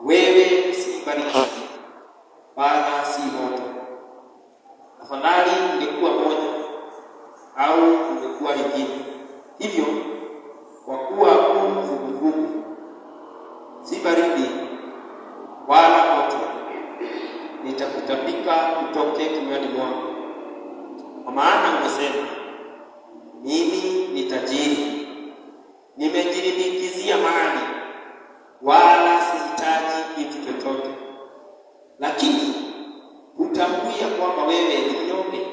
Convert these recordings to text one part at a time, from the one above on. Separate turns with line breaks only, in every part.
wewe si baridi wala si moto. Afadhali ingekuwa moja au ingekuwa lingine. Hivyo kwa kuwa vuguvugu si baridi wala moto, nitakutapika kutoke kinywani mwangu. Kwa maana umesema, mimi ni tajiri, nimejilimbikizia mali, wala sihitaji kitu chochote. Lakini utambui kwamba wewe ni mnyonge,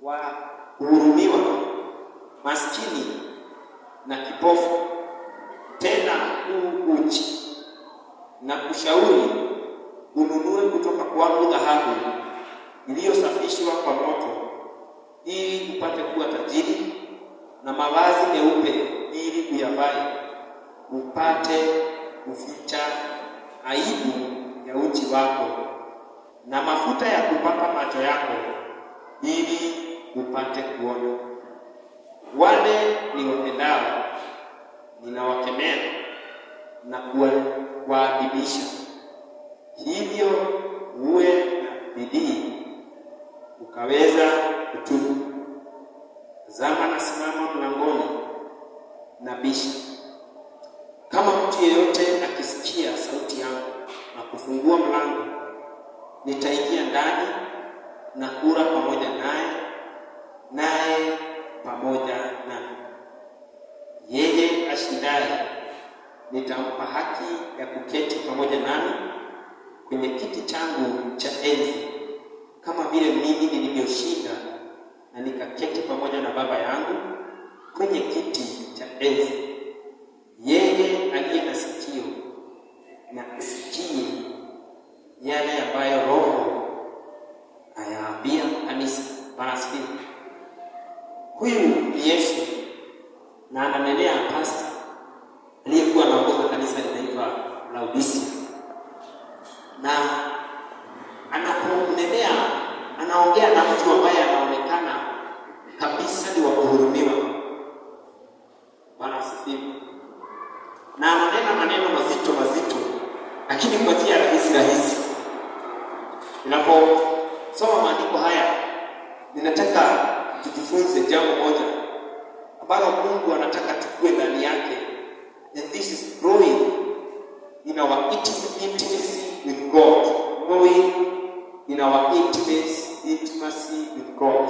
wa kuhurumiwa, maskini na kipofu, tena uchi. Na kushauri ununue kutoka kwangu dhahabu iliyosafishwa kwa moto, ili upate kuwa tajiri, na mavazi meupe ili uyavae, upate kuficha aibu ya uchi wako, na mafuta ya kupaka macho yako ili upate kuona. Wale niwapendao ninawakemea na kuwaadibisha. Hivyo uwe na bidii ukaweza kutubu. Tazama, nasimama mlangoni nabisha. Kama mtu yeyote akisikia sauti yangu na kufungua mlango, nitaingia ndani na kula pamoja naye, naye pamoja nami. Yeye ashindaye nitampa haki ya kuketi pamoja nami kwenye kiti changu cha enzi, kama vile mimi nilivyoshinda na nikaketi pamoja na Baba yangu kwenye kiti cha enzi. Yeye aliye na sikio na asikie yale ambayo Roho ayaambia kanisa. Basi huyu ni Yesu, na ananenea pastor aliyekuwa anaongoza kanisa linaloitwa Laodicea, na anaponenea anaongea na mtu ambaye anaonekana kabisa ni wa kuhurumiwa. Bwana asifiwe. Na ananena maneno mazito, lakini kwa njia rahisi. Ninaposoma maandiko haya, ninataka tujifunze jambo moja ambalo Mungu anataka tukue ndani yake, and this is growing in our intimacy with God. Growing in our intimacy with God.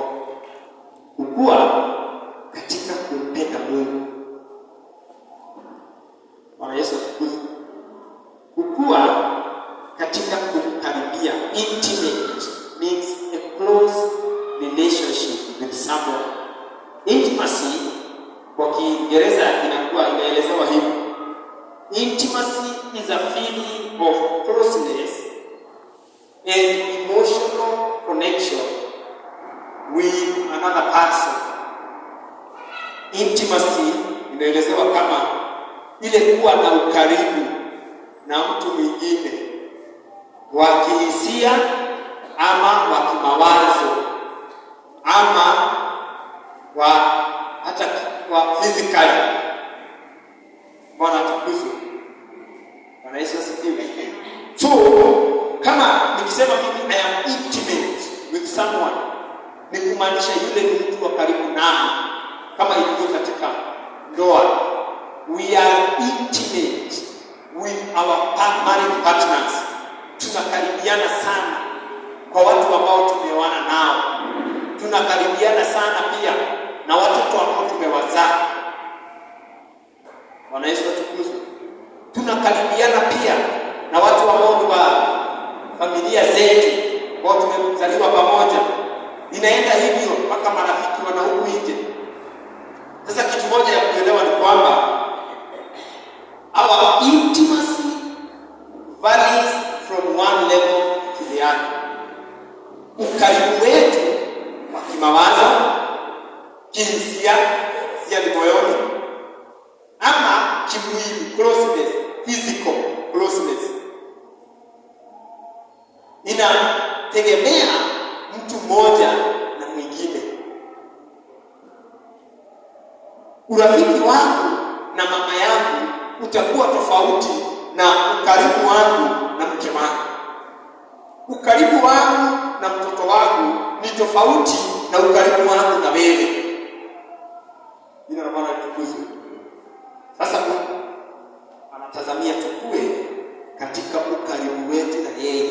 Kukua katika kumpenda Mungu. Bwana Yesu asifiwe. Kukua katika kumkaribia. Intimate means a close relationship with someone. Intimacy kwa Kiingereza inaelezewa hivi: intimacy is a feeling of closeness and emotional connection with another person. Intimacy inaelezewa kama ile kuwa na ukaribu na mtu mwingine wa kihisia ama wa kimawazo ama hata wa physically. Bwana tukuzwe. Bwana Yesu asifiwe. So kama nikisema mimi I am intimate with someone, ni kumaanisha yule ni mtu wa karibu nami, kama ilivyo katika ndoa. We are intimate with our marriage partners. Tunakaribiana sana kwa watu ambao tumeoana nao. Tunakaribiana sana pia na watoto ambao tumewazaa. Bwana Yesu atukuzwe. Tunakaribiana pia na watu ambao ni wa familia zetu ambao tumezaliwa pamoja. Inaenda hivyo mpaka marafiki wana huku nje. Sasa kitu moja ya kuelewa ni kwamba our intimacy varies from one level to the other. Ukaribu wetu wa kimawazo, kihisia, ni moyoni, ama kimwili, closeness, physical closeness, inategemea mtu mmoja na mwingine. Urafiki wangu na mama yangu utakuwa tofauti na ukaribu wangu na mke wangu, ukaribu wangu na mtoto wangu ni tofauti na ukaribu wangu na wewe. Jina la Bwana litukuzwe. Sasa Mungu anatazamia tukue katika ukaribu wetu na yeye,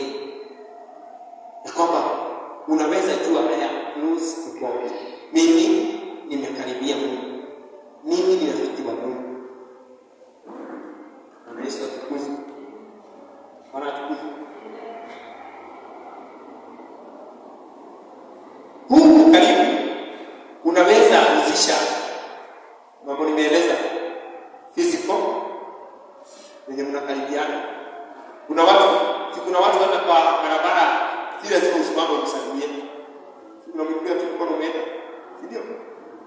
na kwamba unaweza jua haya close to God. Mimi nimekaribia Mungu, mimi ni rafiki wa Mungu. Na Yesu atukuzwe. Bwana atukuzwe. Huu ukaribu unaweza kuzisha mambo nimeeleza physical yenye mnakaribiana. Kuna watu hata kwa barabara si lazima usimame umsalimie. Unamwambia tu mkono umeenda. Ndio?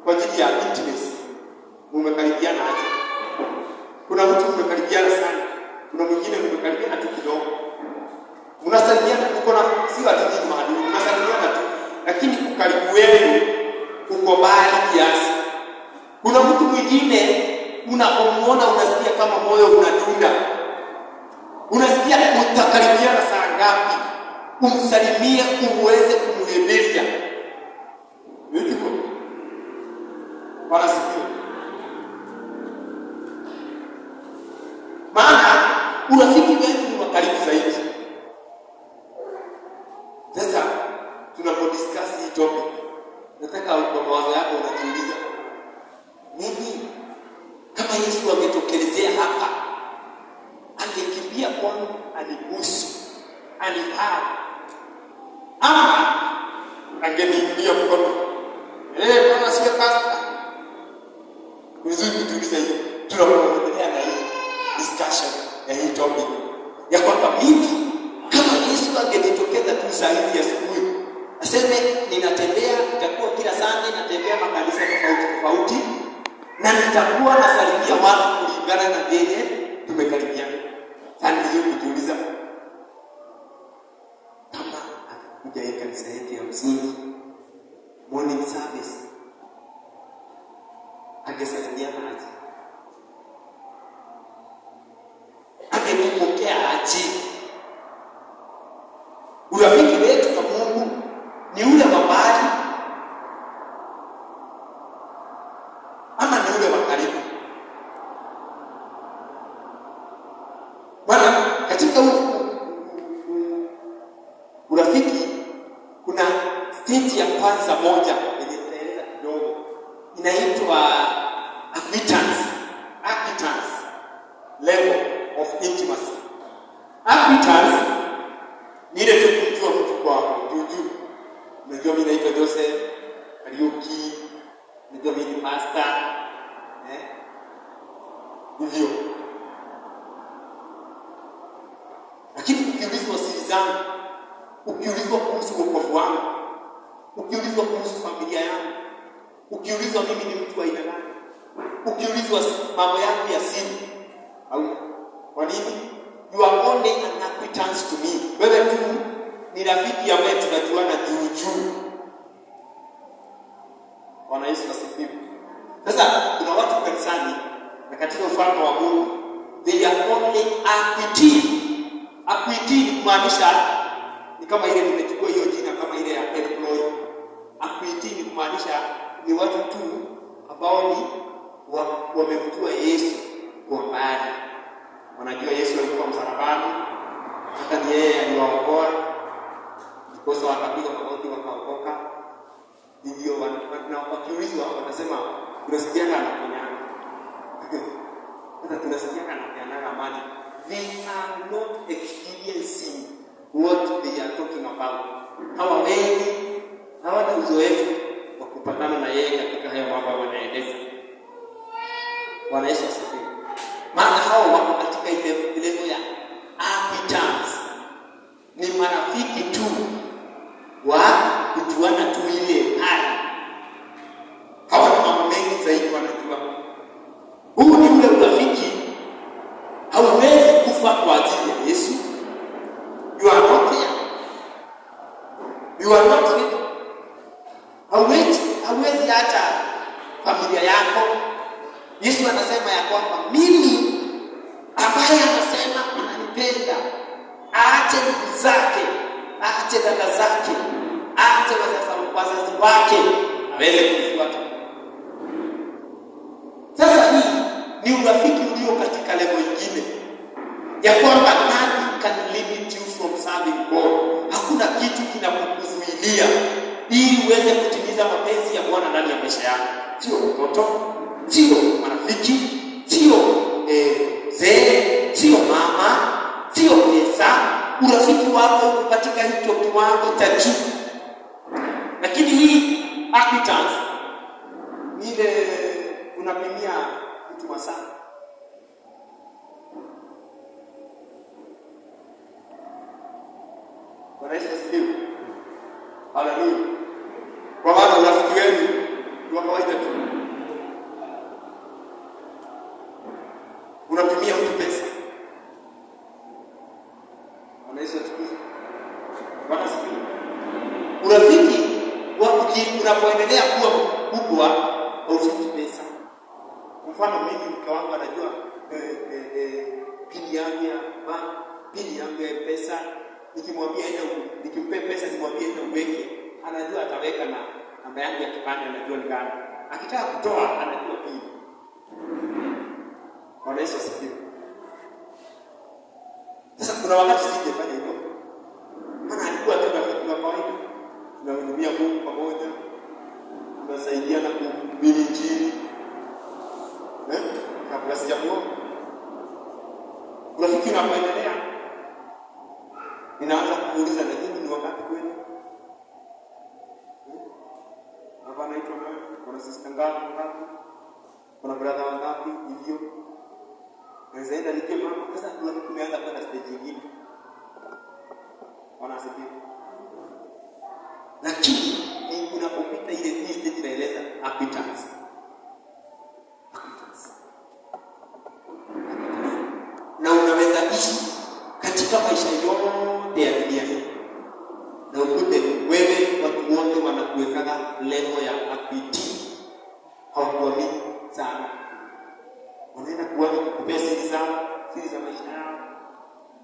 Kwa ajili ya intimacy. Mmekaribiana aje? Kuna mtu mmekaribiana sana. Kuna mwingine mmekaribiana tu kidogo. Mnasalimiana uko na si watu wengi mahali. Mnasalimiana tu. Lakini ukaribu wenu uko mbali kiasi. Kuna mtu mwingine unapomuona unasikia kama moyo unadunda. Unasikia utakaribiana saa ngapi umsalimie uweze kumlebelia. Ndivyo. Bwana sifiwe. Maana urafiki wetu ni wa karibu zaidi. Sasa tunapodiscuss hii topic, nataka kwa mawazo yako unajiuliza, mimi kama Yesu angetokelezea hapa, angekimbia kwangu anibusu, anipaa, ama angeniimbia mkono, Bwana sikia pastor. Vizuri kutuliza hiyo. Tunapoendelea na hii discussion ya hii topic, ya kwamba mimi kama Yesu angenitokeza tu saa hizi asubuhi, aseme ninatembea, nitakuwa kila Sunday natembea makanisa tofauti na nitakuwa nasalimia watu kulingana na vile tumekaribiana. Sasa hiyo kujiuliza, kama akuja kanisa yetu ya msingi morning service, angesalimiana aje? Angepokea aje? Urafiki wetu na Mungu ni ule wa mbali ama ni ule wa karibu? Bwana, katika urafiki kuna stage ya kwanza moja yenye nitaeleza kidogo, inaitwa acquaintance level of intimacy. Acquaintance ni ile tu kumjua mtu kwa juu. Unajua mimi naitwa Joseph Kariuki, unajua mimi ni pastor, hivyo. Lakini ukiulizwa siri zangu, ukiulizwa kuhusu wokovu wangu, ukiulizwa kuhusu familia yangu, ukiulizwa mimi ni mtu wa aina gani, ukiulizwa mambo yangu ya siri, au kwa nini? You are only an acquaintance to me. Wewe tu ni rafiki ambaye tunajuana juu. Bwana Yesu asifiwe. Sasa kuna watu kanisani na katika ufalme wa Mungu, they are only acquaintance. Acquaintance ni kumaanisha ni kama ile nimechukua hiyo jina kama ile ya employee. Acquaintance ni kumaanisha ni watu tu ambao ni wamemjua Yesu kwa mbali. Wanajua Yesu alikuwa msalabani, hata yeye aliwaokoa, ndipo wakapiga magoti wakaokoka. Ndio wakiulizwa wanasema tunasikiana na kunyana. Hata tunasikiana na kunyana amani. They are not experiencing what they are talking about. Hawana uzoefu wa kupatana na yeye katika hayo mambo wanaeleza. Bwana Yesu asifiwe. Maana hao wako katika ile level ya acquaintance. Ni marafiki tu wa kujuana tu ile hali. Hawana mambo mengi zaidi wanajua. Huu ni ule urafiki hauwezi kufa kwa ajili ya Yesu. You are not here. You are not here. Hauwezi hata familia yako. Yesu anasema ya kwamba mimi ambaye zake, acha wazazi wake aweze kufuata. Sasa hii ni urafiki ulio katika level nyingine ya kwamba nothing can limit you from serving God. Hakuna kitu kinakuzuilia ili uweze kutimiza mapenzi ya Bwana ndani ya maisha yako. Sio mtoto, sio marafiki, sio sio mama, sio pesa. Urafiki wako uko katika hicho kiwango cha juu. Lakini hii acquaintance ni ile unapimia mtu masaa. Bwana Yesu asifiwe. Haleluya. Kwa maana urafiki wenu ni wa kawaida tu. Unapimia mtu pesa. Bwana Yesu asifiwe. Bwana asifiwe. Urafiki unapoendelea kuwa mkubwa haufiki pesa. Mfano mimi mke wangu anajua pini yangu ya bank, pini yangu ya pesa. Nikimwambia nikimpe pesa nimwambie uweke, anajua ataweka na namba yangu ya kipande, anajua ni gani. Akitaka kutoa anajua pini. Bwana Yesu asifiwe. Sasa kuna wakati sijafanya hivyo. Maana alikuwa tu rafiki wa kawaida. Tunahudumia Mungu pamoja. Tunasaidiana kuhubiri Injili. Kabla sijamuoa. Urafiki unapoendelea, ninaanza kuuliza na nini ni wakati kwenu? Hapa naitwa nani? Kuna sister ngapi? Kuna brother wangapi? Hivyo. Nazaenda nike mama. Sasa tumeanza kwenda stage nyingine. Wanasikia. Lakini unapopita ile stage inaeleza acquaintance. Na unaweza ishi katika maisha yote ya dunia hii. Na ukute wewe watu wote wanakuweka level ya acquaintance. Hawakuamini sana. Wanaenda kuanza kukupea siri zao, siri za maisha yao.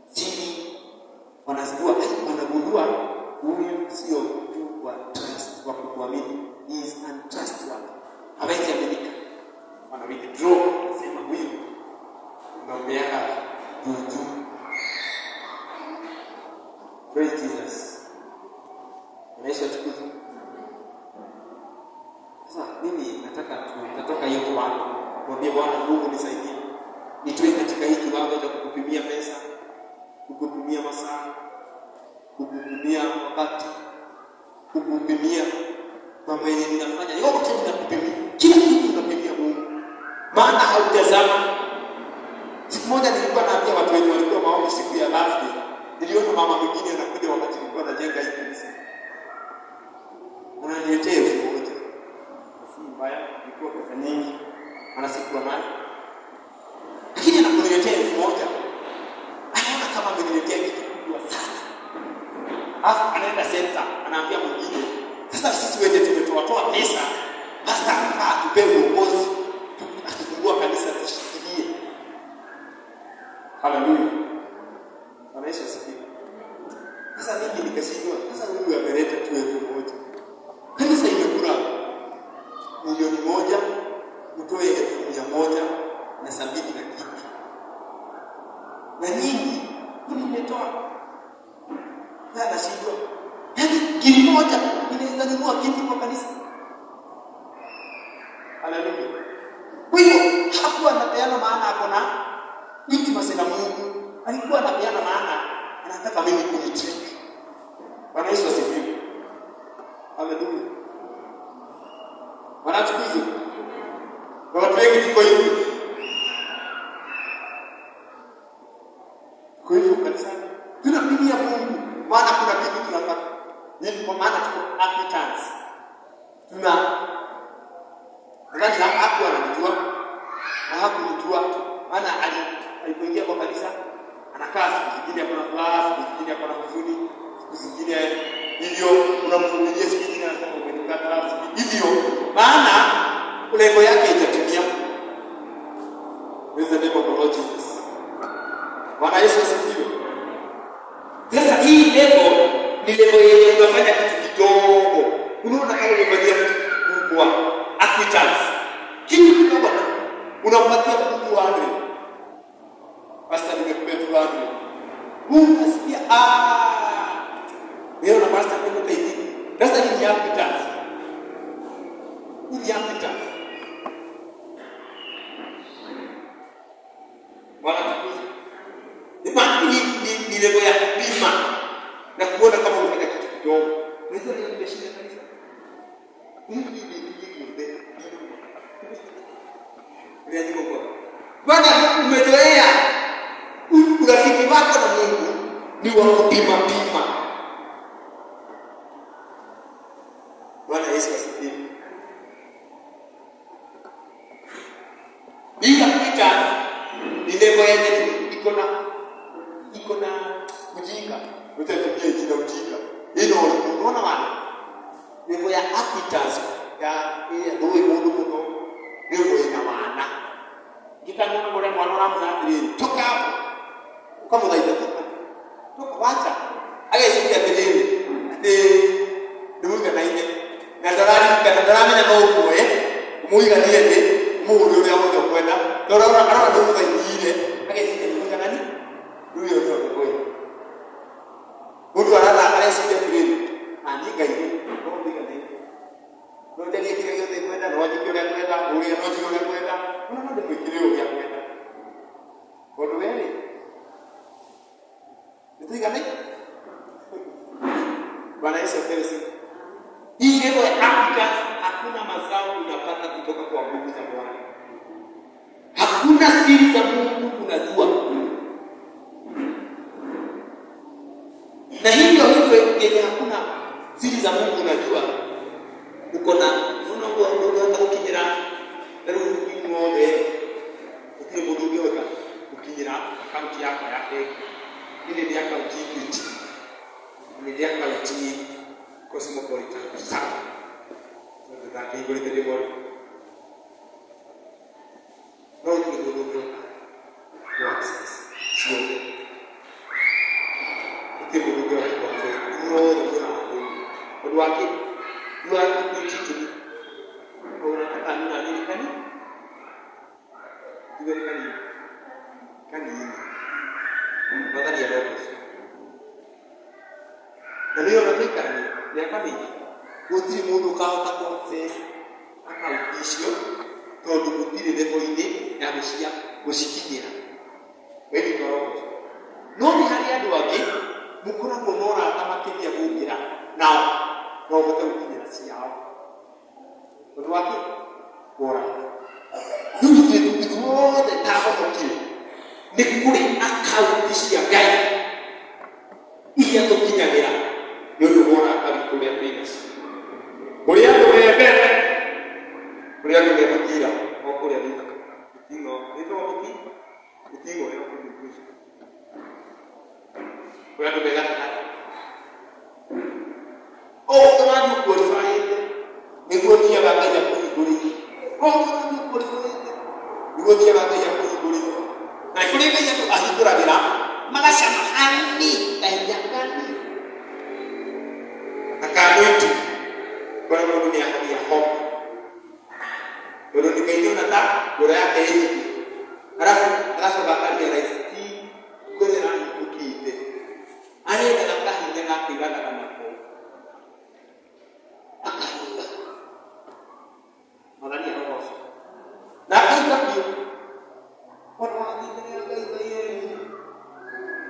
Siri wanazijua, wanagundua huyu sio mtu wa trust, wa kukuamini. He is untrustworthy. Hawezi aminika. Wana withdraw, sema huyu unaomeaka juu. Praise Jesus. Yesu atukufu. Sasa mimi nataka hiyo kwa mwambie Bwana Mungu nisaidie. Nitoe katika hii kiwango cha kukupimia pesa, kukupimia masaa, kukupimia wakati, kukupimia mambo yenye ninafanya. Yote nitakupimia. Kila kitu unapimia Mungu. Maana hautazama. Siku moja nilikuwa naambia watu wengi walikuwa maombi siku ya birthday. Niliona mama mwingine anakuja wakati nilikuwa najenga hii kanisa. Ananiletea 1,000. Si mbaya, ilikuwa pesa nyingi. Anasikuwa nayo. Lakini anakuniletea 1,000. Anaona kama ameniletea kitu kubwa sana. Alafu anaenda center, anaambia mwingine, sasa sisi wenyewe tumetoa pesa, basta anafaa tupewe uongozi. Akifungua kanisa tushikilie. Haleluya. Bwana Yesu asifiwe. Sasa mimi nikashindwa, sasa huyu ameleta tu 1,000. Kanisa imekula milioni 1, utoe 1,170 na kitu. Na nyingi nimetoa. Na nashindwa. Yaani gili moja inaweza nunua kitu kwa kanisa. Haleluya. Kwa hiyo hakuwa anapeana maana ako na intimacy na Mungu. Alikuwa anapeana maana anataka mimi kunitrick. Bwana Yesu asifiwe. Haleluya. Bwana tukufu. Kwa watu wengi tuko hivi. Kwa hivyo kanisani tunapimia Mungu. Maana kuna kitu tunataka. Ni kwa maana tuko acquaintance. Nadhani hakuwa anajua na hakunijua. Maana alipoingia kwa kanisa anakaa siku zingine kuna furaha, siku zingine kuna huzuni, siku zingine hivyo unamvumilia, siku zingine anasema umenikata, hivyo maana lengo yake itatimia. Praise the name of the Lord Jesus. Bwana Yesu asifiwe. Sasa hii level ni level yenye ukifanya kitu kidogo, unaona kama umefanyia mtu kwa acquittance. Kitu kidogo unampatia mtu wake. Pastor nimekupa tu wake. Unasikia wewe na pastor kwa hivi. Sasa ni acquittance. Ni acquittance. Wala ni level ya kupima na kuona kama umefanya kitu kidogo. Unajua ni nimeshinda kanisa. Bwana umezoea urafiki wako na Mungu ni wa kupima pima. Bwana Yesu asifiwe. Bila kupita ni level yenye iko na ujinga. Utatumia jina ujinga. Hilo unaona maana? Level ya acquittance ya ndio mundu ndio ina maana. Kitangana bora mwana mzuri toka hapo. Kama unaita toka wacha. Agesikia kelele. Ndio kana ile. Na darani na huko umuiga niende mundu ule hapo kwenda. Ndio ana ndio mzaidi. Agesikia nani? Ndio ndio kwa hiyo. Mundu anasikia kelele. Andika ile. Ndio ndio. Ndio ndio kile yote kwenda na wajikio kwenda ule ndio kwenda. Unaona ndio kileo ya kwenda. Kwa wewe. Ndio gani? Bwana Yesu asifiwe. Hii leo Afrika hakuna mazao unapata kutoka kwa nguvu za Bwana. Hakuna siri za Mungu unajua. Na hivyo yenye hakuna siri za Mungu unajua. Uko na unaona ukinyira leo ng'ombe ukimudugeuka ukinyira akaunti yako ya fake ile ni akaunti Equity ni akaunti Cosmopolitan sana ndio ndio kile kile bora ndio ukimudugeuka kwa access sio ukimudugeuka kwa fake ndio wake ndio Equity unataka nini kani Iwe kani magari ya roho. Ndio unataka ni kani uti mundu kaota konse akaudishio tondu gutire level ine ya gucia gucikinyira. Wewe ni roho. No ni hari andu angi mukoragwo mora atamakiria gugira nao no bote gukinyira ciao. Undu wake bora. Wote taho mukire ni kuri akaunti cia Ngai iria tukinyagira ndio wona abikuria pesa kuria ndubembere kuria ndubembira okuria ndika tingo yo kujukushi kuria ndubegata tuna qualify niguo tia bagaja kuri tuna qualify niguo tia bagaja kuri na kuria kaya ahikuragira magacama hani kahinyakani akadoitu kwa mundu ni ahadi ya hope ndio nikaingia nata bora yake hii alafu bakari ya rais kwenye rangi kukite anaenda na kahinya na kuigana kama kwa akainga magari ya roho na kainga pia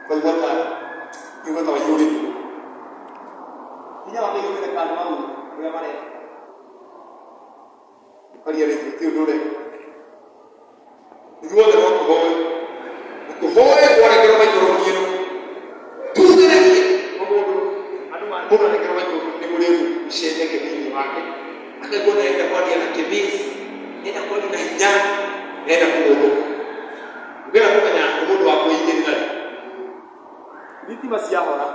kwa hivyo wajuri ina wapi ile kalma huyo mare kali ile kitu ndio ndio ndio kuhoe kwa kile ambacho ndio tunaje mbona ni kama ni mrefu mshedeke mimi wake akaona ile kwa dia na kibisi ina kwa ni hijab ina kuogopa bila kufanya mundu wako ingi ndani Vitima siahora.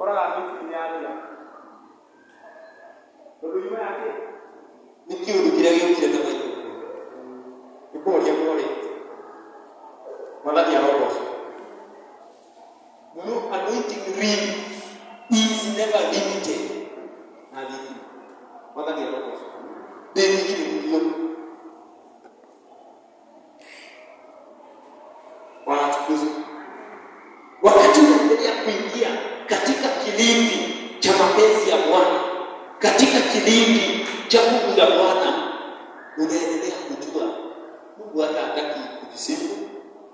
Ora vitu nyanya. Ndio nyuma yake. Nikiu kile kile ndio hicho. Ipori ya pori. Malaki ya roho. No anointing ring is never kuingia katika kilindi cha mapenzi ya Bwana, katika kilindi cha nguvu za Bwana, unaendelea kujua Mungu hataki kujisifu,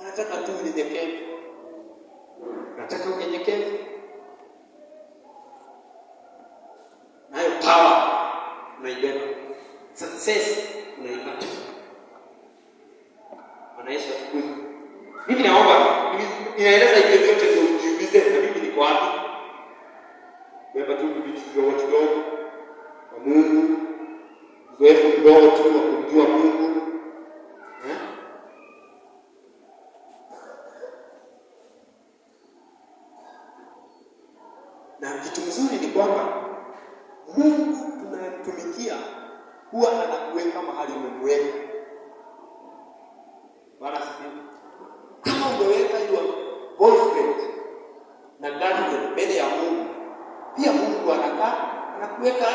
anataka tu unyenyekevu. Anataka unyenyekevu. Nayo power unaibeba. Success unaipata. Yesu atukuzwe. Mimi naomba inaeleza hivi vyote ndio ujiulize na mimi niko wapi? Beba tu vitu kidogo kwa Mungu. Uzoefu mdogo tu wa kumjua Mungu. Na kitu kizuri ni kwamba Mungu tunayemtumikia huwa anakuweka mahali umemweka. Bwana asifiwe. Kama umeweka your boyfriend na girlfriend mbele ya Mungu, pia Mungu anakuweka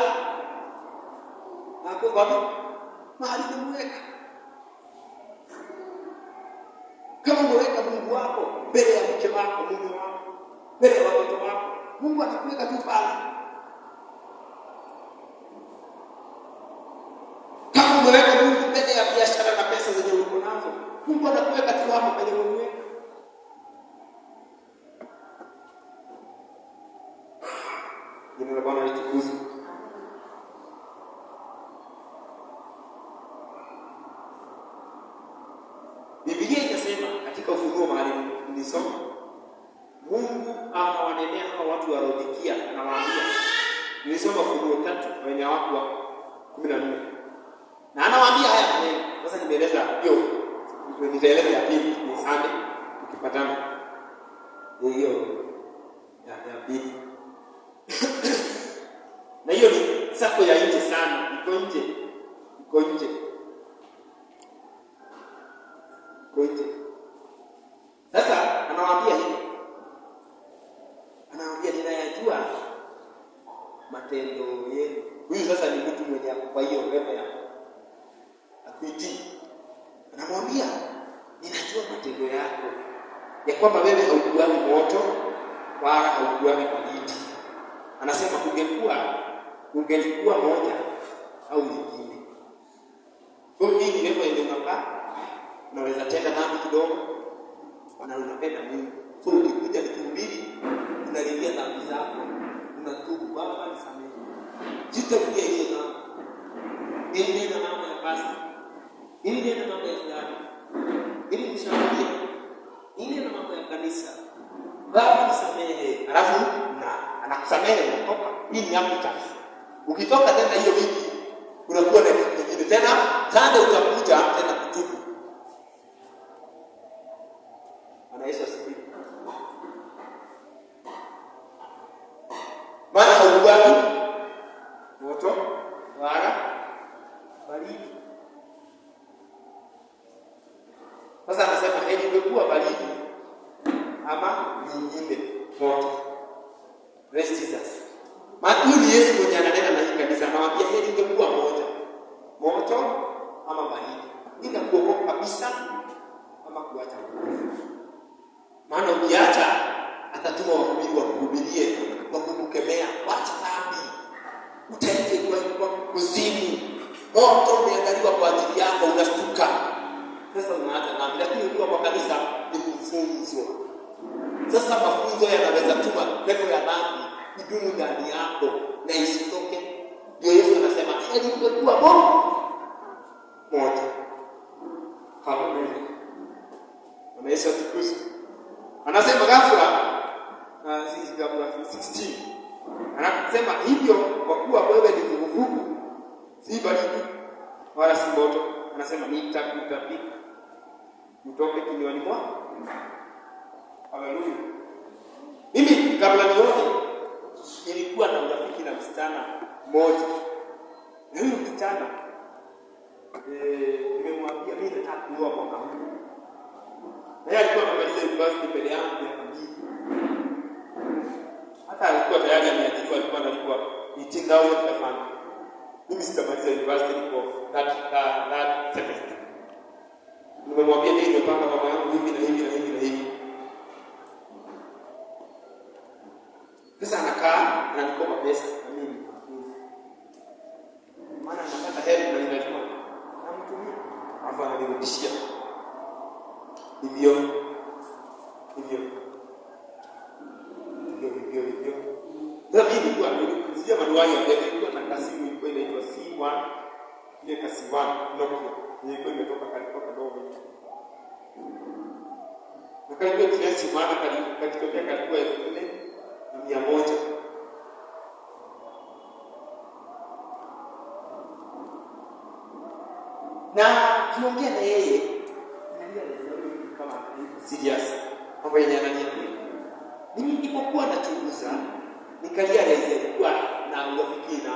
mahali umemweka. Kama umeweka Mungu wako mbele ya mke wako, mume wako, mbele ya watoto wako, Mungu anakuweka tu pale. Kama umeweka Mungu mbele ya biashara na pesa zenye uko nazo, Mungu anakuweka tu hapo kwenye wewe. Jina la Bwana litukuzwe. Biblia inasema katika Ufunuo mahali nilisoma, Mungu anawanenea hao watu wa Laodikia, anawaambia. Nilisoma Ufunuo 3 wenye watu wa 14. Na anawaambia haya maneno. Sasa nimeeleza hiyo. Nitaeleza ya pili ni Sunday tukipatana. Hiyo ya pili. Na hiyo ni sako ya nje sana, iko nje. Sasa anawaambia hivi. Anawaambia ninayajua matendo yenu. Huyu sasa ni mtu mwenye kwa hiyo level ya akuiti. Anamwambia ninajua matendo yako, ya kwamba wewe haukuani moto wala haukuani baridi. Anasema ungelikuwa moja au nyingine. Kwa hiyo hii ndio ile unapata, unaweza tenda dhambi kidogo na unapenda Mungu. So ukikuja kuhubiri, unarudia dhambi zako, unatubu, Baba nisamehe. Jitarudia hiyo dhambi. Ili ndio mambo ya basi. Ili ndio mambo ya fulani. Ili mshauri. Ili ndio mambo ya kanisa. Baba nisamehe. Alafu anakusamehe unatoka. Hii ni appetite. Ukitoka tena hiyo wiki unakuwa na kitu kingine tena, tanda utakuja tena kutubu. Yesu asifiwe. Maana haukuani moto wala baridi. Sasa anasema heri ungekuwa baridi ama nyingine moto. Praise Jesus. Maana ni Yesu mwenye ananena na hii kanisa, anawaambia heri ungekuwa moto ama baridi. Bila kuogopa kabisa ama kuacha kuogopa. Maana ukiacha atatuma wahubiri wakuhubirie, wakukemea, wacha dhambi. Utaingia kwa kuzimu. Moto umeandaliwa kwa ajili yako, unashtuka. Sasa unaacha dhambi, lakini ukiwa kwa kanisa ni kufunzwa. Sasa mafunzo yanaweza tuma pepo ya dhambi idumu ndani yako na isitoke. Ndio Yesu anasema heri ungekuwa moto. Haleluya. Bwana Yesu atukuzwe. Anasema ghafla sisi ghafla 16. Anasema hivyo kwa kuwa wewe ni vuguvugu, si baridi wala si moto. Anasema nitakutapika utoke kinywani mwako. Haleluya. Mimi kabla nione nilikuwa na urafiki na msichana mmoja. Na huyu msichana nimemwambia mimi nataka kuoa mwaka huu. Na yeye alikuwa amemaliza university mbele yangu miaka 2. Hata alikuwa tayari ameajiriwa, alikuwa analipwa 18,000. Mimi sitamaliza university kwa that semester. Nimemwambia mimi nimepanga mama yangu hivi na hivi na hivi na hivi. Sasa anakaa ananikopa pesa na mimi. Maana napata help na ninajua namtumia. Hapo ananirudishia. Hivyo. Sasa mimi kwa nilikusia manuali ya nilikuwa na kasimu ilikuwa inaitwa C1. Ile kasimu Nokia. Ilikuwa imetoka kadogo. Na kalikuwa kiasi maana kalikuwa kalikuwa 4,100. Na tunaongea na yeye. Kama serious. Mambo yenye ananiambia. Mimi nilipokuwa nachunguza nikarealize kwa na urafiki na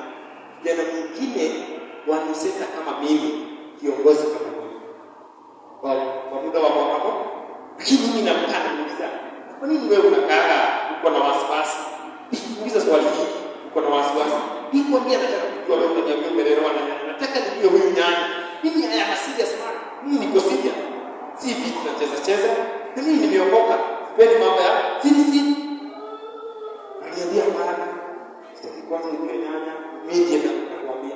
kijana mwingine wanuseta kama mimi, kiongozi kama mimi. Kwa muda wa mwaka. Lakini mimi namtaka niuliza, kwa nini wewe unakaa uko na wasiwasi? Niuliza swali hili, uko na wasiwasi. Nikwambia nataka kujua wewe unaniambia umeelewa na nataka nijue huyu nyanya. Mimi haya serious sana. Mimi niko serious. Si vitu nacheza. Na mimi nimeokoka. Sipendi mambo ya sisi. Aliambia mara sitaki kwanza nijue nyanya. Mimi ndiye nakwambia.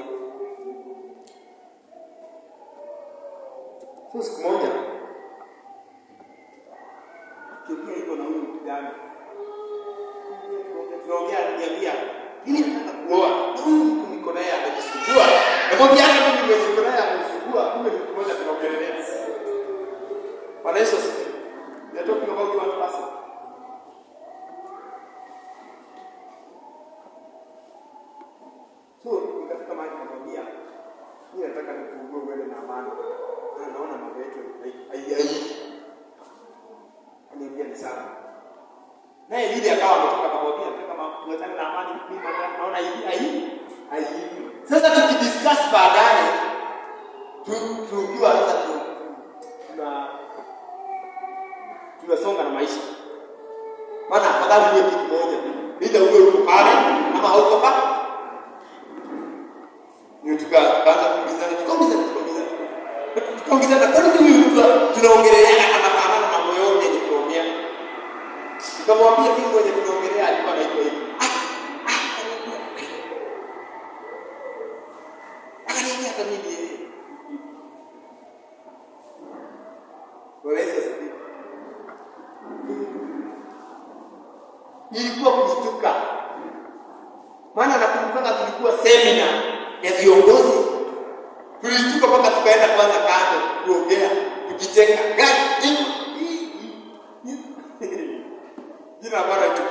Siku moja kiongea hivyo na huyu kijana. Tunaongea niambia, mimi nataka kuoa. Huyu niko naye anajisumbua. Namwambia hata mimi niko naye anajisumbua. Kumbe ni mmoja tunaongelea. Bwana Yesu asifiwe. We are talking about one person. So, nikafika mahali nikamwambia, mimi nataka nifungue wewe na amani. Na naona mambo yetu hai. Niambia ni sawa. Naye vile akawa ametoka kumwambia kama tunataka na amani, mimi naona hii. Sasa tukidiscuss baadaye tujua sasa tunasonga na maisha. Maana afadhali hiyo kitu moja. Bila uwe uko pale ama hauko pale. Ni tukaanza kuulizana, tukaongezana kwa nini mtu tunaongeleana anafanana na moyo wake ni kuongea. Nikamwambia mimi mwenye tunaongelea alikuwa anaitwa hivi. Akaniambia hata mimi yeye. Wewe ilikuwa kustuka. Maana nakumbuka tulikuwa seminar ya viongozi. Tulistuka mpaka tukaenda kwanza kando kuongea, tukicheka. Jina bora tu.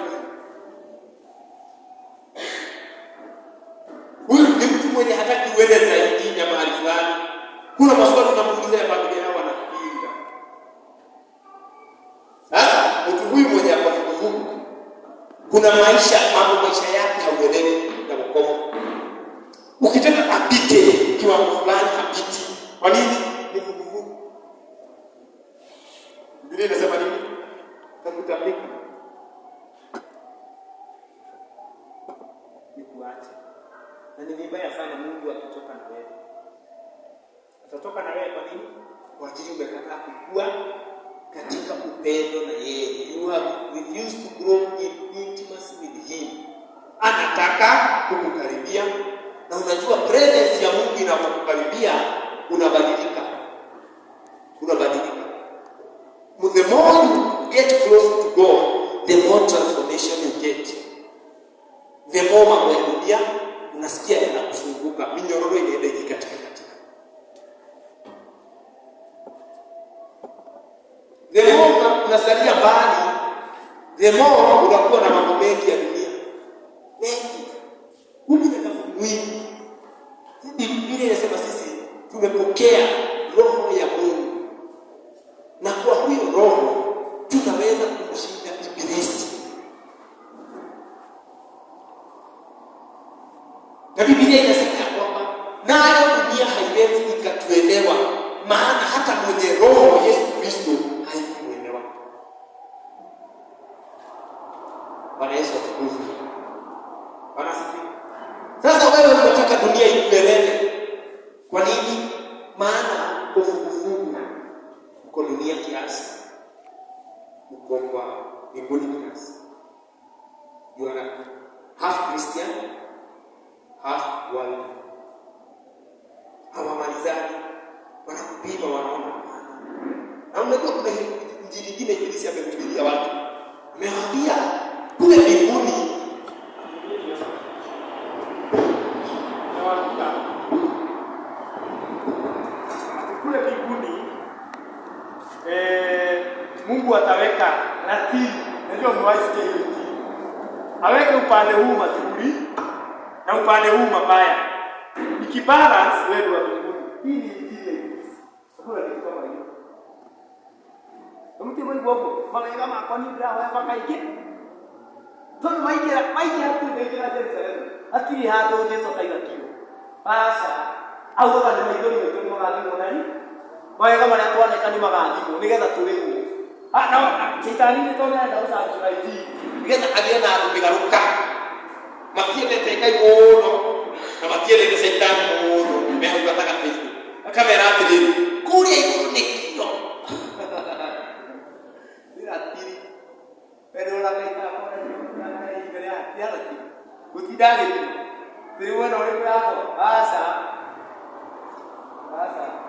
Huyu ni mtu mwenye hataki uende zaidi ya mahali fulani. Kuna maswali tunamuuliza ya familia yao wanafikiria. Sasa mtu huyu mwenye hapa vugu. Kuna maisha yake hauelewi na wokovu. Ukitaka apite kiwango fulani apite. Kwa nini? Ni vugu. Biblia inasema nini? Takutambika. Ni kuacha. Na ni vibaya sana Mungu akitoka na wewe. Atatoka na wewe kwa nini? Kwa ajili umekataa kukua katika upendo na yeye. You have refused to grow in intimacy with him. Anataka kukukaribia na unajua presence ya Mungu inapokukaribia unabadilika. The more you get close to God, the more transformation you get. The more mambo ya dunia unasikia yanakufunguka. Minyororo inaenda ikikatika. The more unasalia mbali, the more unakuwa na mambo mengi ya dunia. Mengi. Mungu mwingi. Biblia inasema sisi tumepokea roho ya Mungu. Na kwa huyo roho tunaweza kumshinda ibilisi. Na Biblia inasema kwamba nayo dunia haiwezi ikatuelewa, maana hata mwenye roho Yesu Kristo haikuelewa. Bwana Yesu asifiwe. Bwana asifiwe. Sasa wewe unataka dunia ikuelewe. Kwa nini? Maana ufufufu uko dunia kiasi. Uko kwa mbinguni kiasi. You are half Christian, half world. Hawamalizani, wanakupima, wanaona. Na unajua kuna injili nyingine Ibilisi ametubiria watu. Amewaambia kule mbinguni
Mungu ataweka ratili, ndio mwaisikie hiyo. Aweke upande huu mazuri na upande huu mabaya. Ikibalance wewe wa mbinguni. Hii ni injili ya Ibilisi. Hakuna kitu kama hiyo. Mtu mmoja hapo, malaika makoni bila wewe pakaike. Tono maijera hapo ndio Jerusalem. Akili hado Yesu kaigakio. Basa au baba ndio ndio magali ndani. Wao kama wanatuona kani magali, nigetha tulimu. Na shetani ni tona ndio usajuraiti.
Nigetha aliona kupigaruka. Makiende kai muno. Na makiende shetani muno. Mimi nataka hivi. Kamera atiri. Kuria iko nikio. Atiri. Pero la kaita kona ni igrea. Yala ti. Utidage tu. Pero bueno, wewe hapo. Asa.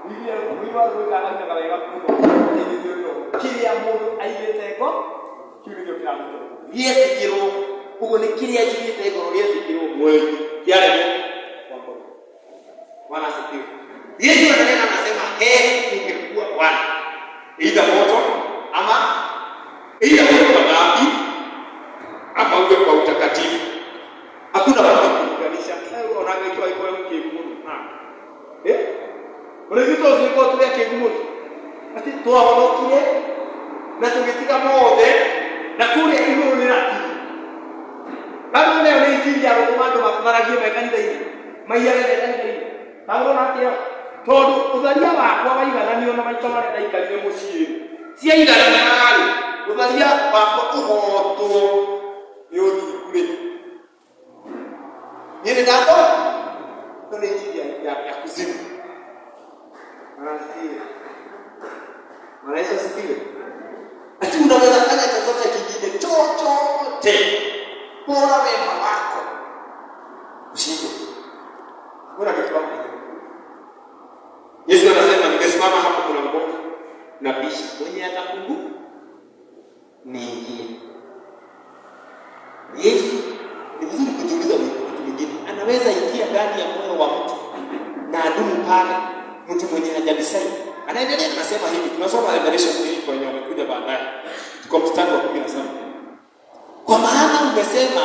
Mimi waruka anga kabega kuno. Kiri ya mundu aiyeteko. Kiri ndio kila mtu. Yete kiro. Ugo ni kiri ya jiteko, yete kiro mwezi. Yale. Wana sikiu. Yesu anasema ingekuwa Bwana. Ila moto ama ila moto wa dhambi ama uwe kwa utakatifu. Hakuna kuunganisha. Sasa unaangalia iko mke Mungu. Unajua ziko tu yake Mungu. Ati toa walokie na tungetika mode na kule hiyo ni nati. Bado leo ni injili ya Mungu makaragie mekanida hii. Maiyale mekanida hii. Bado natio todo utharia wakwa waigananio na maita mara ndaikarire muciĩ cia igana na rĩ utharia wakwa ũhotwo nĩ ũthingu-rĩ niĩ nĩndato no nĩ injili ya kuzimu. Mara Yesu asifiwe. Ati unaweza fanya chochote kingine chochote bora wema wako ushinde. Bora kitu kama Yesu anasema ningesimama hapo kuna mgongo na bisha mwenye atafungua niingie. Yesu ni vizuri kujiuliza mtu mwingine anaweza ingia ndani ya moyo wa mtu na adumu pale mtu mwenye hajalisai. Anaendelea anasema hivi, tunasoma Revelation 3 kwa wenye wamekuja baadaye. Tuko mstari wa 17. Kwa maana umesema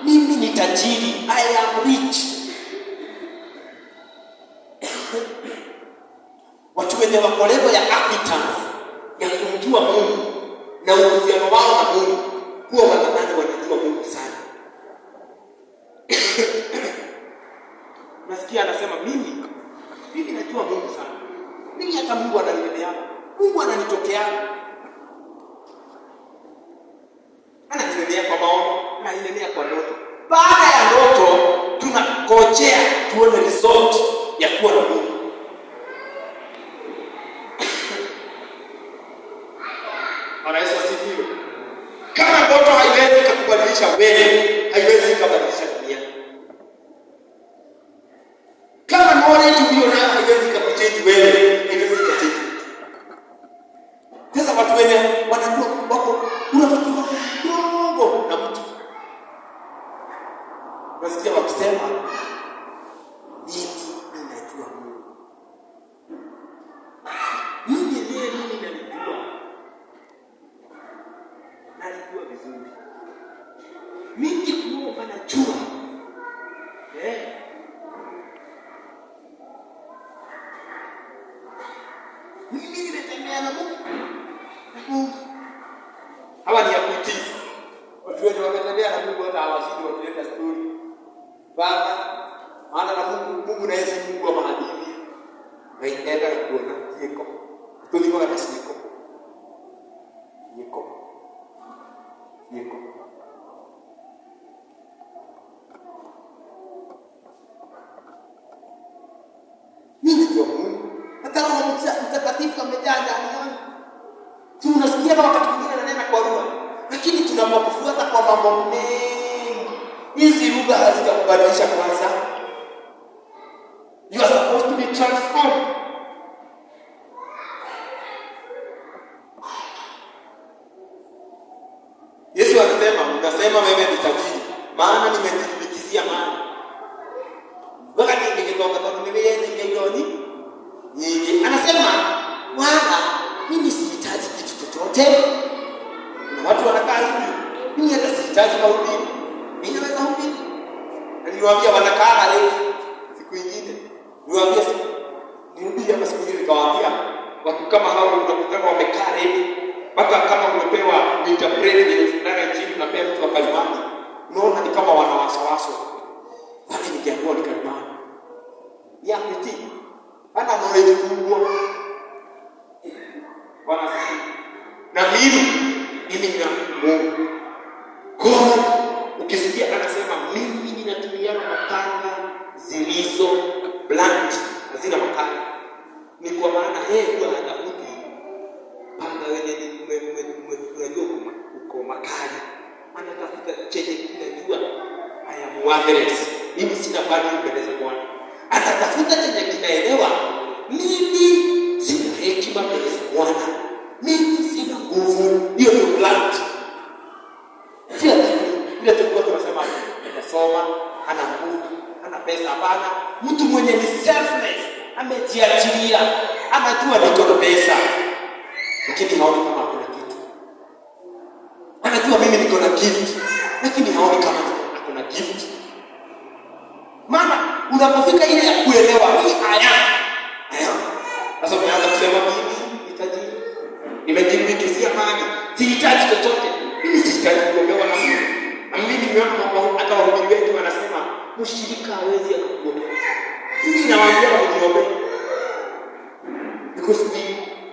mimi ni tajiri, I am rich. Watu wenye makolezo ya appetite ya kumjua Mungu na uhusiano wao na Mungu huwa wanadhani wanajua Mungu sana. Nasikia anasema mimi najua Mungu sana. Mimi hata Mungu ananielewa. Mungu ananitokea. Ananielea kwa maono, ananielea kwa ndoto. Baada ya ndoto tunangojea tuone result ya kuwa na Mungu. Ana Yesu asifiwe. Kama ndoto haiwezi kubadilisha wewe, haiwezi kubadilisha dunia. Kama knowledge uliyonayo haiwezi kuchange wewe, haiwezi kuchange. Sasa watu wenye wanajua wako unafikiria kidogo na mtu. Nasikia wakisema mimi ninajua Mungu. Mimi ninajua. Najua vizuri. Mimi kuomba najua. Mimi nimetembea na Mungu. Hawa ni ya kuitii. Watu wengi wametembea na Mungu hata hawazidi wakileta story. Baba, maana na Mungu na Yesu Mungu wa mahadithi. Na inaenda kuona yeko. Tulikuwa na siko. Yeko. Mimi ndio Mungu. Hata Roho Mtakatifu amejaa ndani yangu. Tunasikia wakati mwingine ananena kwa lugha, lakini tunapokufuata kwa mambo mengi kabla hazijakubadilisha kwanza. You are supposed to be transformed. Yesu alisema, unasema wewe ni tajiri, maana nimejilimbikizia mali. Wakati nikitoka kwa mimi nyingi. Anasema, Bwana, mimi sihitaji kitu chochote. Na watu wanakaa hivi, mimi hata sihitaji mahubiri. Mimi naweza hubiri. Na niliwaambia wanakaa leo siku nyingine. Niliwaambia nirudi hapa siku nyingine nikawaambia watu kama hao unakutana wamekaa leo. Mpaka kama umepewa interpret ndani chini na pia mtu akalimani. Unaona ni kama wanawasawaswa. Wapi nikiambiwa ni kalimani. Ya mti. Ana knowledge kubwa. Bwana asifiwe. Na mimi ni Mungu. God, ukisikia anasema mimi ninatumia mapanga zilizo blunt, hazina makali. Ni kwa maana yeye huwa anafuti panga wewe unajua uko makali. Anatafuta chenye kinajua I am worthless. Mimi sina value mbele za Bwana. Atatafuta chenye kinaelewa mimi sina hekima mbele za Bwana. Mimi sina nguvu. Hiyo ni blunt. Sio ile tulikuwa tunasema anasoma, ana nguvu, ana pesa. Hapana, mtu mwenye ni selfless, amejiachilia, anajua niko na pesa, lakini haoni kama kuna kitu. Anajua mimi niko na gift, lakini haoni kama kuna gift. Maana unapofika ile ya kuelewa hii aya. Sasa unaanza kusema mimi nihitaji, nimejilimbikizia mali, sihitaji chochote. Mimi sihitaji kuombewa na Mungu. Na mimi nimeona mambo hata wahubiri wetu wanasema mshirika hawezi akakuombea. Mimi nawaambia mjiombee. Because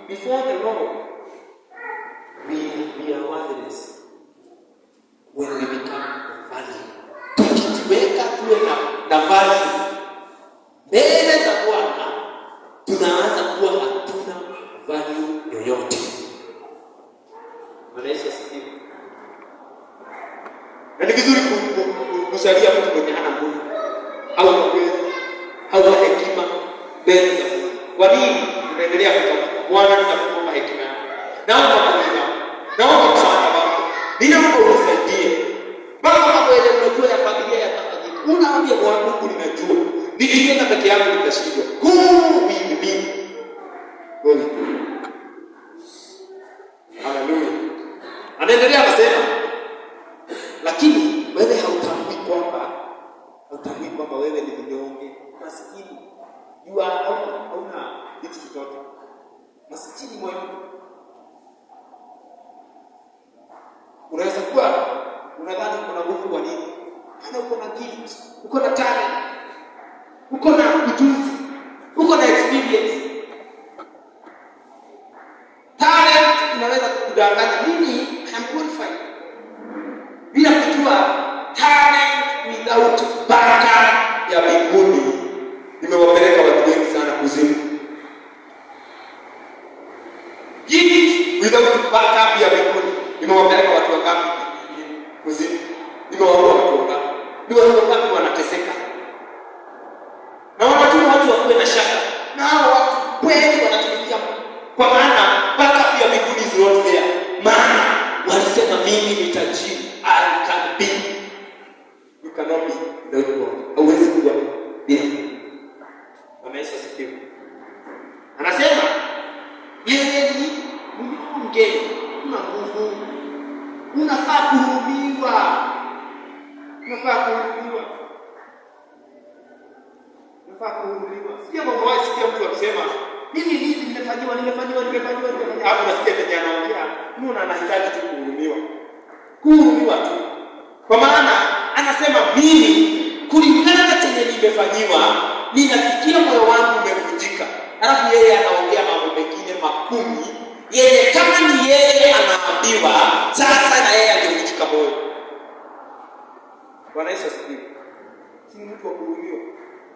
before the Lord we are worthless when we become value. Tukijiweka tuwe na value mbele za Bwana, tunaanza kuwa hatuna value yoyote. Bwana Yesu asifiwe. Na ni vizuri kusalia mtu mwenye hana nguvu au uwezo au hekima mbele za Mungu. Kwa nini tunaendelea kutafuta Bwana? Tunakuomba hekima yako. Naomba kuelewa. Naomba msaada wako. Ninaomba unisaidie. Baba, mambo yale unajua ya familia yatafanyika. Unaambia Bwana, Mungu ninajua. Nikienda peke yangu nitashindwa. Mimi. Wewe. Haleluya. Anaendelea anasema, lakini wewe hautambui kwamba wewe ni mnyonge, maskini. Jua hauna kitu chochote. Maskini moyo. Unaweza kuwa unadhani uko na nguvu kwa nini? Hana, uko na gift, uko na talent, uko na ujuzi, uko na experience. Talent inaweza kukudanganya. Mimi am qualified. Bila kujua talent without baraka ya mbinguni imewapeleka watu wengi sana kuzimu. Gift without baraka ya mbinguni imewapeleka watu wangapi kuzimu? Imewaua watu wangapi? Ni watu wangapi wanateseka? Na wanatuma watu wakuwe na shaka. Na hao watu kweli wanatumikia, kwa maana baraka ya mbinguni is not there. Maana walisema mimi ni tajiri. I can be. You cannot be without God. Hauwezi kuwa bila. Bwana Yesu asifiwe. Anasema yeye ni mgeni, una nguvu, unafaa kuhurumiwa. Sikia mambo haya, sikia mtu akisema mimi nimefanywa. Hapo nasikia tena anaongea, mbona anahitaji tu kuhurumiwa tu. Kwa maana anasema mimi kulingana na chenye nimefanyiwa, ninasikia moyo wangu umevunjika. Alafu yeye anaongea mambo mengine makumi. Yeye kama ni yeye anaambiwa, sasa na yeye amevunjika moyo. Bwana Yesu asifiwe. Si mtu wa kuhurumiwa.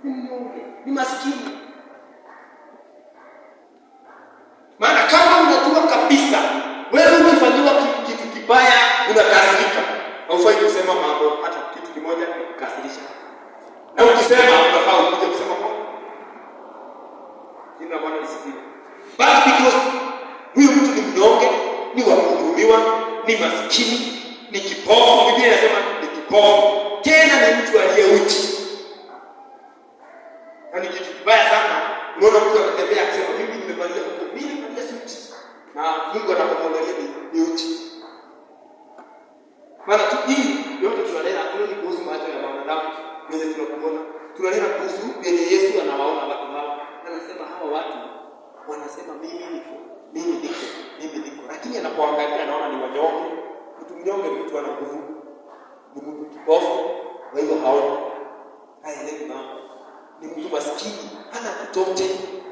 Ni mnyonge, ni maskini. Maana kama unajua kabisa wewe umefanywa kitu kibaya, unakasirika. Haufai kusema mambo hata kitu kitu kimoja ni kukasirisha. Na ukisema unafaa ukuje kusema kwa jina la Bwana lisifiwe. But because huyu mtu ni mnyonge, ni wa kuhurumiwa, ni maskini, ni kipofu, Biblia inasema ni kipofu, tena ni mtu aliye uchi. Na ni kitu kibaya sana. Unaona mtu anatembea akisema mimi nimevalia huko, mimi nimevalia suti. Na Mungu anakumwangalia ni uchi. Maana tu hii yote tunanena ni kuhusu macho ya wanadamu, ndio tunakuona. Tunanena kuhusu yenye Yesu anawaona watu hao. Anasema hawa watu wanasema mimi niko. Lakini anapoangalia anaona ni wanyonge. Mtu mnyonge ni mtu ana nguvu. Ni mtu kipofu, kwa hivyo haoni. Haelewi mambo. Ni mtu maskini, hana chochote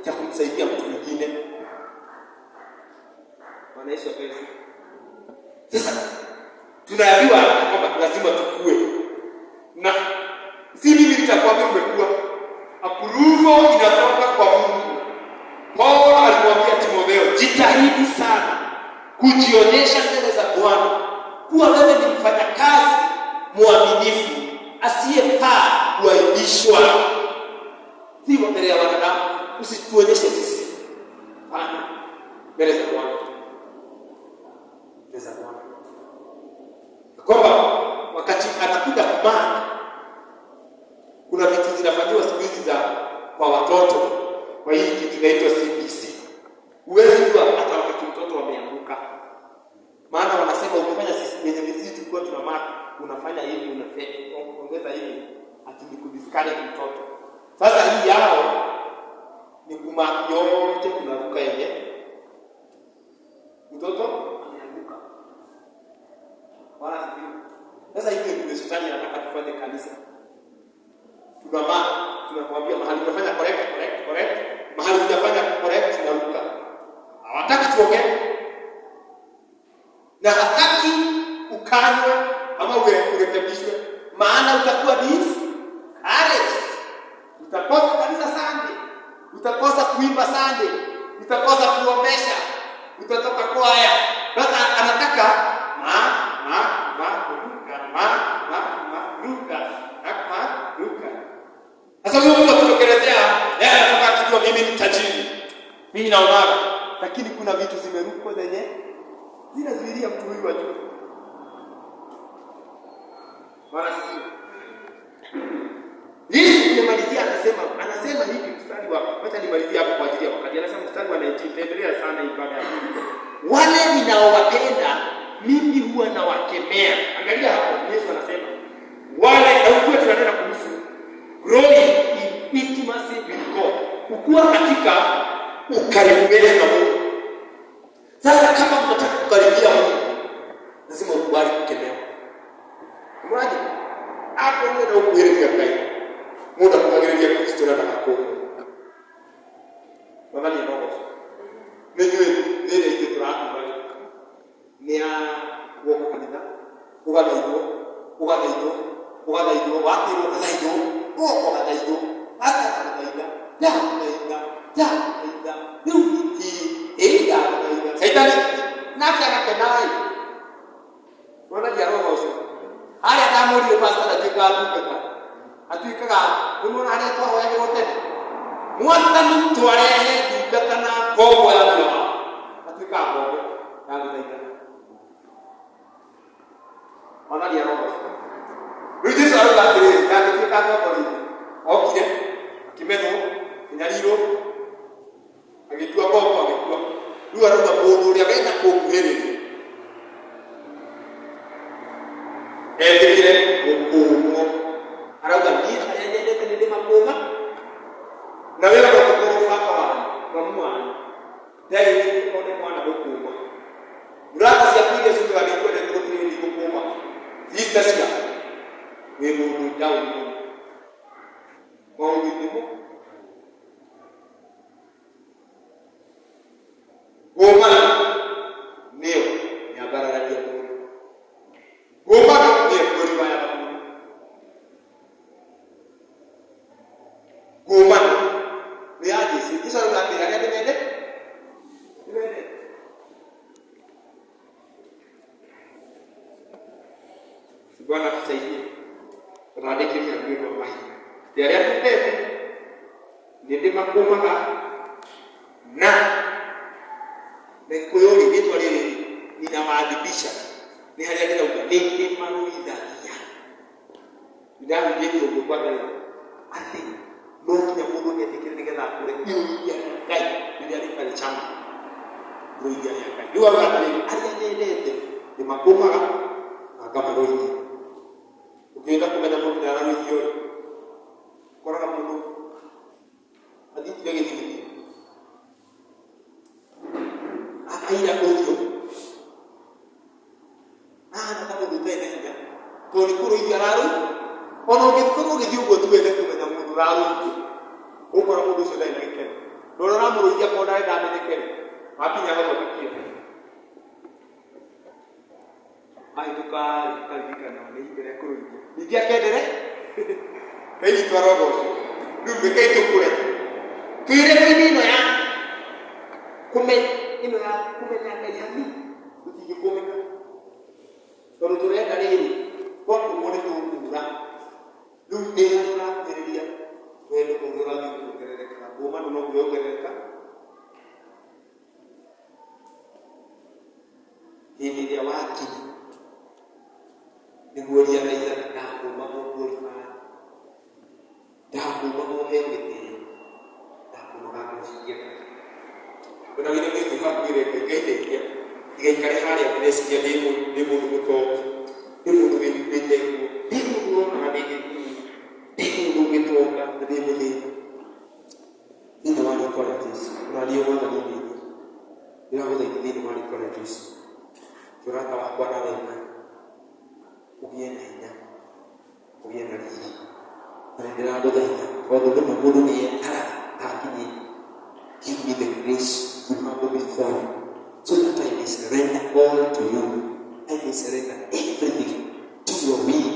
cha kumsaidia mtu mwingine. Wanaishi pesa. Sasa tunaambiwa kwamba lazima tukue. Na si mimi nitakwambia umekuwa. Approval inatoka kwa Mungu. Paulo alimwambia Timotheo, jitahidi sana kujionyesha mbele za Bwana kuwa wewe ni mfanyakazi mwaminifu asiyefaa kuaibishwa. Si mbele ya wanadamu, usituonyeshe sisi. Hapana. Mbele za Bwana. Mbele za Bwana. Kwamba wakati anakuja kumaka, kuna vitu zinafanywa siku hizi kwa watoto. Kwa hii kitu inaitwa CPC. Huwezi jua hata wakati mtoto ameanguka. Maana wanasema ukifanya sisi kwenye mizizi tulikuwa tunamaka, unafanya hivi, unaongeza hivi, ati ni kudiscourage mtoto. Sasa hii yao ni kumaki yote kunaruka yenye mtoto ameanguka. Wala sisi. Sasa hivi ndio shetani anataka tufanye kanisa. Tunakwambia mahali tunafanya correct. Mahali tunafanya correct tunaruka. Hawataki tuongee. Na hataki ukanywe ama urekebishwe. Maana utakuwa discouraged. Utakosa kanisa Sunday. Utakosa kuimba Sunday. Utakosa kuombesha. Utatoka kwaya. Sasa anataka ruka. Sasa huyo mtu akitokelezea, yeye anataka kujua mimi ni tajiri. Mimi naona, lakini kuna vitu zimerukwa zenye zinazuilia mtu huyu ajue. Bwana sikia. Yesu kumalizia anasema hivi mstari wa wacha nimalizie hapo kwa ajili ya wakati. Anasema mstari wa 19, endelea sana ibada hii. Wale ninaowapenda mimi huwa nawakemea. Angalia hapo Yesu anasema wale na ukue tunanena kuhusu growing in intimacy with God. Kukua katika ukaribu na Mungu. Sasa kama mnataka kukaribia Mungu, lazima ukubali kukemewa. Unaje? Hapo ndio ukuelekea kai. Muda kukaribia Kristo na hapo. Baba ni Mungu. Nijue ile ile turahamu bali. Ni wako kanisa. Ugadaidwo wakiro kadaidwo wako kadaidwo hata kadaida da nuki da Satan naka kenai wana jaro hoso haya damuri pastor atika atika unaona haya to hoya wote mwata mtu arehe dukatana kobo ya mwa atika kobo ya kadaida wana jaro hoso Rudi saru lakini ya kitika kwa hiyo. Okay. Kimeno inaliro. Agitua kwa agitua. Ruga bodo ya genda kuguherere. Ekire okumo. Arauga ni ayende makoga. Na wewe kwa kukorofa kwa mwana. Dai ni mwana okumo. Uraka sia kuja sio alikwenda ni kukuoma. Sister sia. Wewe unadau ni kwa ulipo goma ndio ya baraka ya Mungu goma ndio kwa ya Mungu goma ni aje sisi sasa tunataka nende Bwana tusaidie. Radiki ya kwenda mai. Yale atete. Ndio makomaga na nikuyo limetu wale ninawaadibisha. Ni hali ya kuwa ni maruidhalia. Ndio ndio kwa kwa ati Mungu ya Mungu ni atikirigana kule ya kai ndio alipale chama roija ya kai ndio wakati aliyelete ni makoma kama roija ukienda kumenya Mungu na roija hiyo kwa Mungu hadithi yake ni aina hiyo nataka kutenda kwa nikuru hiyo raro ono gikuru githiugo tuwele kumenya Mungu raro ukora mundu ucio ndai na gikeno ndorora muruithia ko ndai ndamenyekere wakinya ho gũkikia mahituka kalvikana nĩ imbere kũruithia ningĩ akendere kai twarogo ndume kai tukure twire ino ya kumenya Ngai hami tutingĩkũmenya tondũ tũrenda rĩrĩ kwa kumone tũkura rĩu ndĩra tũrakũrĩria wendo kũgũra kuongerereka boma no kuongerereka hili ya waki ni kuolia raia na boma kuofa da boma hemete da boma kusikia kuna wile mtu hakire kengele ikakare hali ya kunesikia demo mko demo vile demo na demo ngetoka demo ni ndio wale kwa Yesu radio wana nini ndio wale ndio wale kwa Yesu turaka wa Bwana wewe ukienda ina ukienda hivi ndio ndio kwa ndio Mungu ni takini give me the grace to humble before you so that I may surrender all to you. I may surrender everything to your will.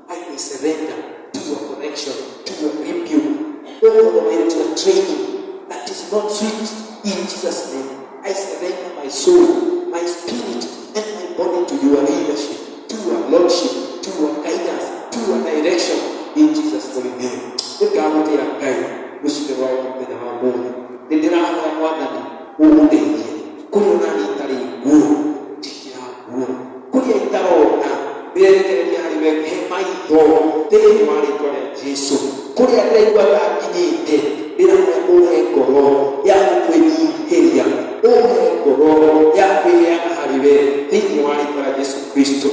I may surrender to your connection, to your rebuke, all the way to your training that is not sweet in Jesus' name. I surrender my soul, my spirit, and my body to your leadership, to your lordship, to your guidance, to your direction in Jesus' holy name. The God of our guide, which is the Lord of our Lord. The drama of one uundeie kuna nitari guru tikia guru kuria itarona birekereria hari we hemaitho tiri wari tore Jesu kuria ndaigwa gakinyite ndiramuya uhe ngoro ya kwinyihiria uhe ngoro ya kwiyana hari we tiri wari tore Jesu Kristo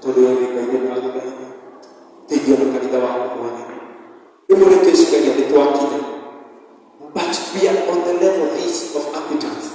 tondu we kaide na guthaitha teithio na kanitha waku mwana imuri twicigaria ni twakinya. But we are on the level of appetite,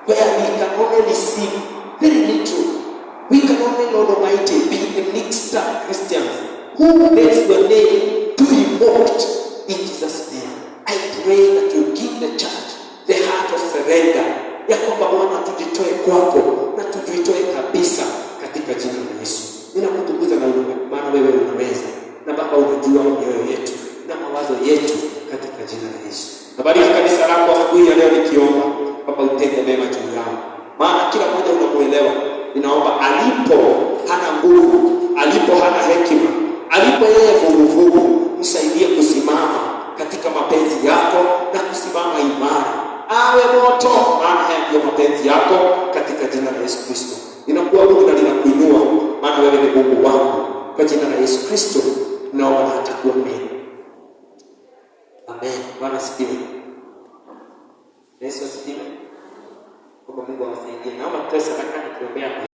where we can only receive very little. We can only, Lord Almighty, be the mixed up Christians who makes your name to be mocked in Jesus' name. I pray that you give the church the heart of surrender. Ya kwamba Bwana tujitoe kwako na tujitoe kabisa katika jina la Yesu. Ninakutukuza na maana wewe unaweza. Na Baba unajua mioyo yetu na mawazo yetu katika jina la Yesu. Nabariki kanisa lako asubuhi ya leo nikiomba Baba utende mema juu yao. Maana kila mmoja unamuelewa. Ninaomba alipo hana nguvu, alipo hana hekima, alipo yeye vuguvugu, msaidie kusimama katika mapenzi yako na kusimama imara. Awe moto, maana haya ndio mapenzi yako katika jina la Yesu Kristo. Ninakuabudu na ninakuinua maana wewe ni Mungu wangu. Kwa jina la Yesu Kristo naomba na atakuwa mimi. Amen. Bwana asifiwe. Yesu asifiwe. Kwa Mungu awasaidie. Naomba tutoe sadaka nikiombea